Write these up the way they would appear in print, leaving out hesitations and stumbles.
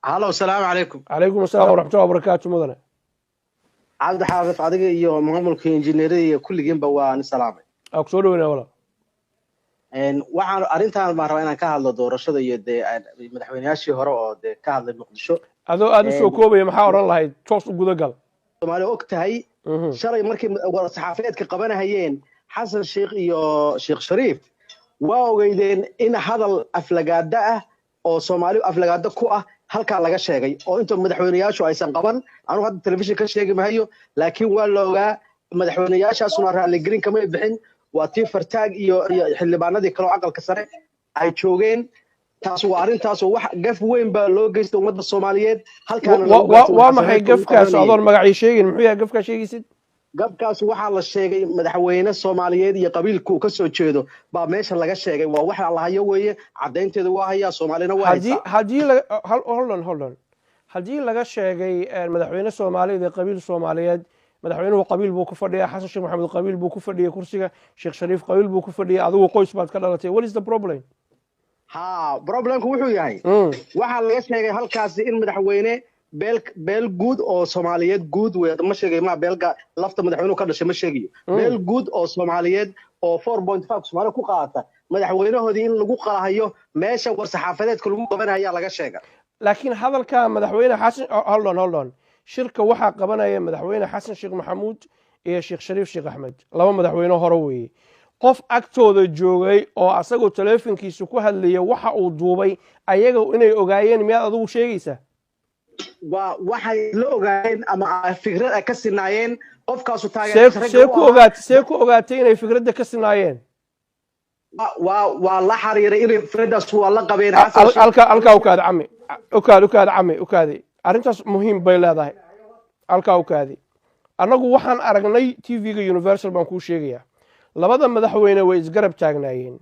هلا والسلام عليكم. عليكم السلام ورحمة الله وبركاته مدنة. عبد حافظ adiga iyo maamulka injineerada iyo kulligiinba waan salaamay. أقصد وين ولا؟ waxaan arintan ma rabaa inaan ka hadlo doorashada iyo madaxweynayaashii hore oo ka hadlay Muqdisho. هذا سو كوبي محاورا الله توصل جودة قال. Soomaali og tahay shalay markii saxaafadeedka qabanahayeen Xasan Sheekh iyo Sheekh Shariif waa ogeydeen in hadal aflagaada ah oo Soomaali aflagaada ku ah halka laga sheegay oo inta madaxweynayaashu aysan qaban anu hadda television ka sheegi maayo laakiin waa la ogaa madaxweynayaashaasuna raali gelin kama bixin waa tii fartaag iyo xildhibaanadii kale oo aqalka sare ay joogeen taas waa arintaas oo wax gaf weyn baa loo geystay ummadda Soomaaliyeed halkaan waa maxay gafkaas adoon magacii sheegin muxuu yahay gafka sheegaysid gabkaas waxaa la sheegay madaxweyne Soomaaliyeed iyo qabiilku ka soo jeedo baa meesha laga sheegay waa waxa la hayo weeye cadeynteedu waa haya Soomaalina waa haysaa hold on hadii laga sheegay madaxweyne Soomaaliyeed iyo qabiil Soomaaliyeed madaxweynuhu qabiil buu ku fadhiyaa Xasan Sheekh Maxamed qabiil buu ku fadhiyay kursiga Sheekh Shariif qabiil buu ku fadhiyay adigu qoys baad ka dhalatay what is the problem problemku wuxuu yahay waxa laga sheegay halkaas in madaxweyne beel guud oo Soomaaliyeed guud weey ma sheegay ma beelka lafta madaxweynuhu ka dhashay ma sheegayo beel guud oo Soomaaliyeed oo 4.5 Soomaali ku qaata madaxweynahoodii in lagu qalahayo meesha war saxaafadeedka lagu qabanaya laga sheegay laakiin hadalka madaxweyne Xasan hold on shirka waxa qabanaya madaxweyne Xasan Sheekh Maxamuud iyo Sheekh Shariif Sheekh Axmed laba madaxweyne hore weey qof agtooda joogay oo asagoo telefonkiisa ku hadlaya waxa uu duubay ayaga inay ogaayeen miyaad adigu sheegaysaa waxay la ogaayeen ama fikrad ay ka sinaayeen qofkaas see ku ogaatay inay fikradda ka sinaayeen waa la xariiray inay fikradaas waa la qabeen halka ukaadi arrintaas muhiim bay leedahay halka ukaadi annagu waxaan aragnay TV-ga Universal baan kuu sheegayaa labada madaxweyne way isgarab taagnaayeen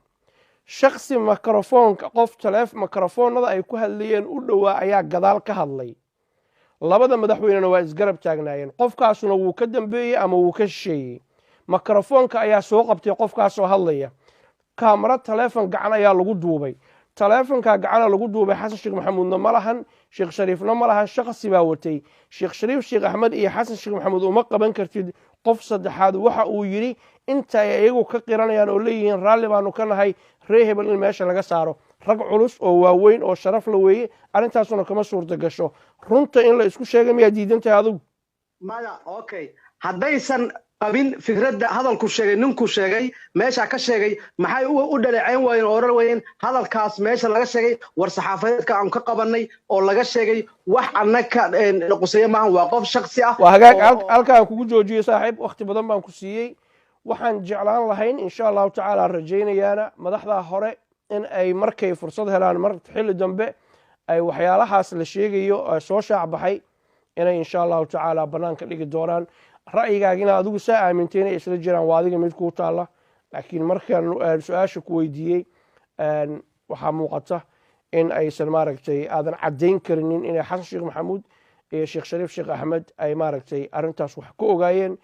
shakhsi mikrofoonka qof mikrofoonada ay ku hadlayeen u dhawaa ayaa gadaal ka hadlay labada madaxweynena waa isgarab taagnaayeen qofkaasuna wuu ka dambeeyay ama wuu ka shisheeyay mikrofoonka ayaa soo qabtay qofkaasoo hadlaya kaamara telefoon gacan ayaa lagu duubay telefoonka gacana lagu duubay Xasan Sheekh Maxamuudna ma lahan Sheekh Shariifna ma lahan shakhsi baa watay Sheekh Shariif Sheekh Axmed iyo Xasan Sheekh Maxamuud uma qaban kartid qof saddexaad waxa uu yiri inta ayagu ka qiranayaan oo leeyihiin raalli baanu ka nahay reehebel in meesha laga saaro rag culus oo waaweyn oo sharaf la weeye arintaasuna kama suurta gasho runta in la isku sheegay miyaa diidantahay adigu maya okay haddaysan qabin fikradda hadalku sheegay ninku sheegay meesha ka sheegay maxay u dhaleeceyn waayeen oo oran waayeen hadalkaas meesha laga sheegay war saxaafadeedka aan ka qabanay oo laga sheegay wax annaka qusay maahan waa qof shakhsi ah waa hagaag halkaan kugu joojiyay saaxiib waqti badan baan ku siiyay waxaan jeclaan lahayn insha Allah taala rajaynayaana madaxda hore in ay markay fursad helaan mar xilli dambe ay waxyaalahaas la sheegayo soo shaac baxay inay insha Allah taala banaanka dhigi doonaan ra'yigaagina adigu saa aaminteen isla jiraan waa adiga mid ku taala laakiin markaan su'aasha ku weydiiyay waxa muuqata in aysan maaragtay aadan cadeyn karinin inay Xasan Sheekh Maxamuud iyo Sheekh Shariif Sheekh Axmed ay maaragtay arintaas wax ku ogaayeen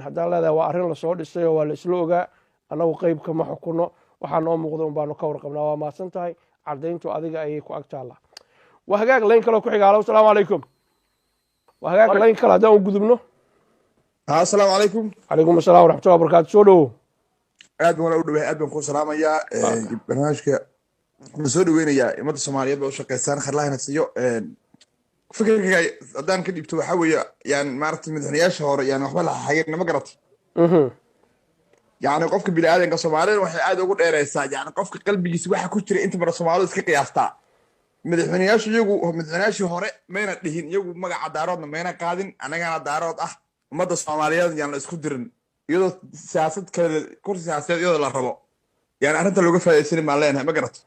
haddaan leedahay waa arrin la soo dhisay oo waa la isla ogaa annagu qayb kama xukuno waxaa noo muuqda un baanu ka warqabnaa waa mahadsan tahay cadeyntu adiga ayay ku agtaala waa hagaag layn kaloo ku xigaalo asalaamu calaykum waa hagaag layn kale haddaan u gudubno السلام عليكم. عليكم السلام ورحمة الله وبركاته. سودو. أدم ولا أدوه أدم كون سلام يا برنامجك مسود وين يا إمام الصومالية بوشقيسان خلاه نسيو فكرة أدان كده يبتوه حوي يعني معرفة المدنية شهر يعني أخبار حقيقة ما قرأت. يعني قفك بالآدم كصومالي وحي عاد أقول إيه رئيسات يعني قفك قلبي يسوي حكوتري أنت من الصومالي سكك ياستا. مدنية شو يجو مدنية شهر ما ينتهين يجو ما عدارات ما ينقادين أنا كان عدارات ummadda Soomaaliyeed yaan la isku dirin iyadoo siyaasad kale kursi siyaasadeed iyadoo la rabo yani arrinta lagu faa'iideysan ma leenahay ma garato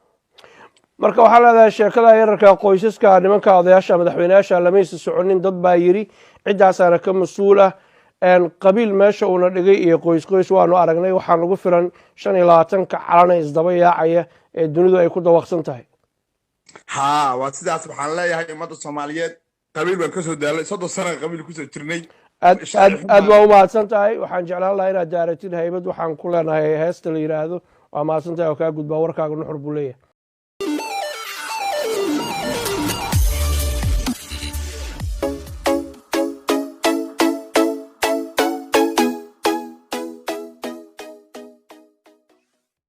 marka waxa la leeyahay sheekada yararka qoysaska nimanka odayaasha madaxweynayaasha lamaysa soconin dad baa yiri cidaasana ka mas'uula qabiil meesha uu na dhigay iyo qoys waanu aragnay waxaan ugu filan 25 ka calana isdaba yaacaya ee dunidu ay ku dawaqsan tahay waa sidaas waxaan leeyahay ummadda Soomaaliyeed qabiil baan ka soo daalay 30 sano qabiil ku soo jirnay aad waa u mahadsan tahay waxaan jeclaan lahaa inaad daaratid haybad waxaan ku leenahay heesta la yiraahdo waa mahadsan tahay oo kaa gudbaa warkaaga nuxur buu leeyahay